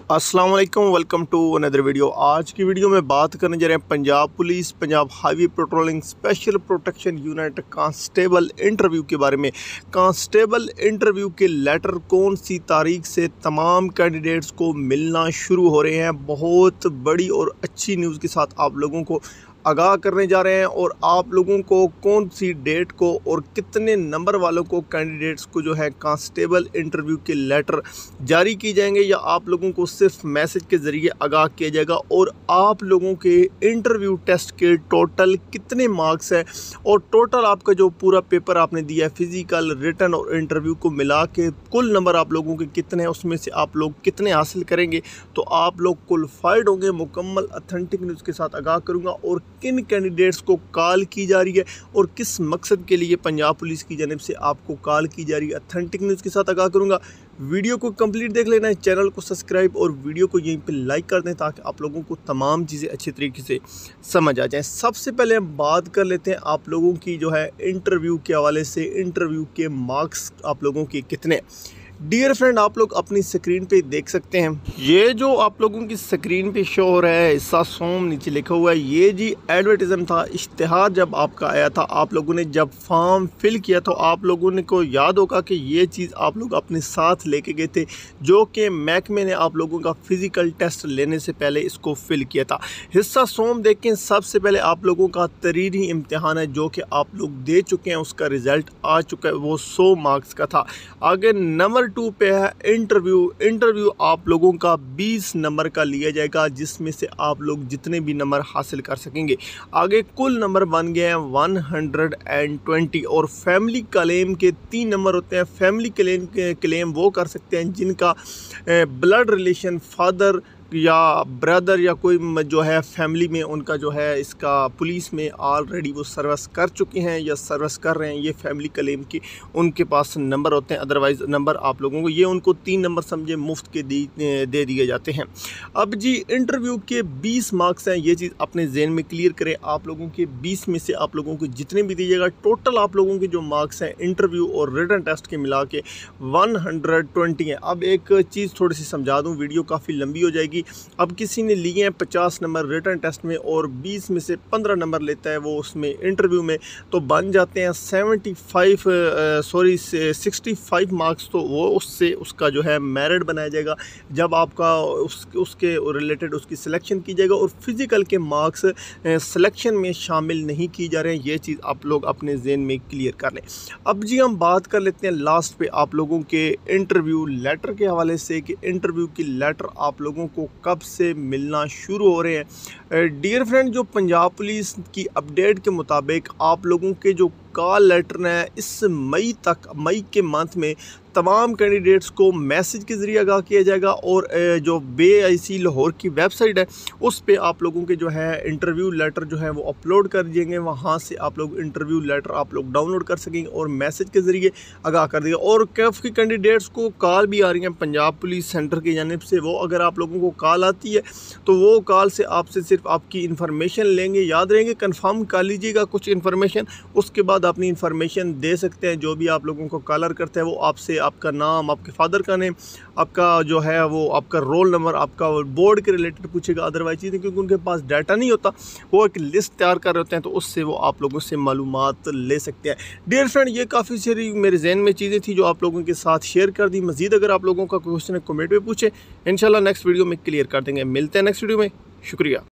अस्सलाम वालेकुम, welcome to another video. आज की वीडियो में बात करने जा रहे हैं Punjab police, Punjab highway patrolling special protection unit constable interview के बारे में। कांस्टेबल इंटरव्यू के लेटर कौन सी तारीख से तमाम कैंडिडेट्स को मिलना शुरू हो रहे हैं। बहुत बड़ी और अच्छी न्यूज़ के साथ आप लोगों को आगाह करने जा रहे हैं और आप लोगों को कौन सी डेट को और कितने नंबर वालों को कैंडिडेट्स को जो है कांस्टेबल इंटरव्यू के लेटर जारी की जाएंगे या आप लोगों को सिर्फ मैसेज के ज़रिए आगाह किया जाएगा और आप लोगों के इंटरव्यू टेस्ट के टोटल कितने मार्क्स हैं और टोटल आपका जो पूरा पेपर आपने दिया है फिज़िकल, रिटन और इंटरव्यू को मिला के कुल नंबर आप लोगों के कितने हैं, उसमें से आप लोग कितने हासिल करेंगे। तो आप लोग क्वालिफाइड होंगे। मुकम्मल अथेंटिक न्यूज़ के साथ आगाह करूँगा और किन कैंडिडेट्स को कॉल की जा रही है और किस मकसद के लिए पंजाब पुलिस की जानिब से आपको कॉल की जा रही है। अथेंटिक न्यूज़ के साथ आगाह करूँगा। वीडियो को कंप्लीट देख लेना है, चैनल को सब्सक्राइब और वीडियो को यहीं पे लाइक कर दें ताकि आप लोगों को तमाम चीज़ें अच्छी तरीके से समझ आ जाएं। सबसे पहले हम बात कर लेते हैं आप लोगों की जो है इंटरव्यू के हवाले से। इंटरव्यू के मार्क्स आप लोगों के कितने। डियर फ्रेंड, आप लोग अपनी स्क्रीन पे देख सकते हैं, ये जो आप लोगों की स्क्रीन पे शो हो रहा है हिस्सा सोम नीचे लिखा हुआ है, ये जी एडवर्टाइजमेंट था, इश्तिहार जब आपका आया था। आप लोगों ने जब फॉर्म फिल किया तो आप लोगों ने को याद होगा कि ये चीज़ आप लोग अपने साथ लेके गए थे, जो कि महकमे ने आप लोगों का फिज़िकल टेस्ट लेने से पहले इसको फिल किया था। हिस्सा सोम देखें, सबसे पहले आप लोगों का तरीरी इम्तिहान है जो कि आप लोग दे चुके हैं, उसका रिज़ल्ट आ चुका है, वो 100 मार्क्स का था। आगे नंबर 2 पे है इंटरव्यू आप लोगों का 20 नंबर का लिया जाएगा, जिसमें से आप लोग जितने भी नंबर हासिल कर सकेंगे। आगे कुल नंबर बन गए हैं 120 और फैमिली क्लेम के 3 नंबर होते हैं। फैमिली क्लेम वो कर सकते हैं जिनका ब्लड रिलेशन, फादर या ब्रदर या कोई जो है फैमिली में उनका जो है इसका पुलिस में ऑलरेडी वो सर्विस कर चुके हैं या सर्विस कर रहे हैं, ये फैमिली क्लेम की उनके पास नंबर होते हैं। अदरवाइज़ नंबर आप लोगों को ये उनको 3 नंबर समझे मुफ्त के दे दिए जाते हैं। अब जी इंटरव्यू के 20 मार्क्स हैं, ये चीज़ अपने जहन में क्लियर करें। आप लोगों के 20 में से आप लोगों को जितने भी दीजिएगा, टोटल आप लोगों के जो मार्क्स हैं इंटरव्यू और रिटन टेस्ट के मिला के 120 हैं। अब एक चीज़ थोड़ी सी समझा दूँ, वीडियो काफ़ी लंबी हो जाएगी। अब किसी ने लिए हैं 50 नंबर रिटन टेस्ट में और 20 में से 15 नंबर लेता है वो उसमें इंटरव्यू में, तो बन जाते हैं 65 मार्क्स। तो वो उससे उसका जो है मेरिट बनाया जाएगा जब आपका उसके रिलेटेड उसकी सिलेक्शन की जाएगा। और फिज़िकल के मार्क्स सिलेक्शन में शामिल नहीं की जा रहे हैं, ये चीज़ आप लोग अपने जहन में क्लियर कर लें। अब जी हम बात कर लेते हैं लास्ट पे आप लोगों के इंटरव्यू लेटर के हवाले से कि इंटरव्यू की लेटर आप लोगों को कब से मिलना शुरू हो रहे हैं। डियर फ्रेंड, जो पंजाब पुलिस की अपडेट के मुताबिक आप लोगों के जो कॉल लेटर है इस मई के मंथ में तमाम कैंडिडेट्स को मैसेज के ज़रिए आगाह किया जाएगा और जो BIC लाहौर की वेबसाइट है उस पे आप लोगों के जो है इंटरव्यू लेटर जो है वो अपलोड कर दिएंगे। वहाँ से आप लोग इंटरव्यू लेटर आप लोग डाउनलोड कर सकेंगे और मैसेज के ज़रिए आगाह कर देगा। और कैफ की कैंडिडेट्स को कॉल भी आ रही हैं पंजाब पुलिस सेंटर की जानिब से। वो अगर आप लोगों को कॉल आती है तो वो कॉल से आपसे सिर्फ आपकी इन्फॉर्मेशन लेंगे, याद रहेंगे, कन्फर्म कर लीजिएगा कुछ इन्फॉर्मेशन, उसके बाद अपनी इन्फॉर्मेशन दे सकते हैं। जो भी आप लोगों को कॉलर करते हैं वो आपसे आपका नाम, आपके फादर का नेम, आपका जो है वो आपका रोल नंबर, आपका बोर्ड के रिलेटेड पूछेगा। अदरवाइज चीज़ें क्योंकि उनके पास डाटा नहीं होता, वो एक लिस्ट तैयार कर रहे होते हैं, तो उससे वो आप लोगों से मालूमात ले सकते हैं। डियर फ्रेंड, ये काफ़ी सारी मेरे जहन में चीज़ें थी जो आप लोगों के साथ शेयर कर दी। मज़ीद अगर आप लोगों का क्वेश्चन है कमेंट में पूछे, इंशाल्लाह नेक्स्ट वीडियो में क्लियर कर देंगे। मिलते हैं नेक्स्ट वीडियो में। शुक्रिया।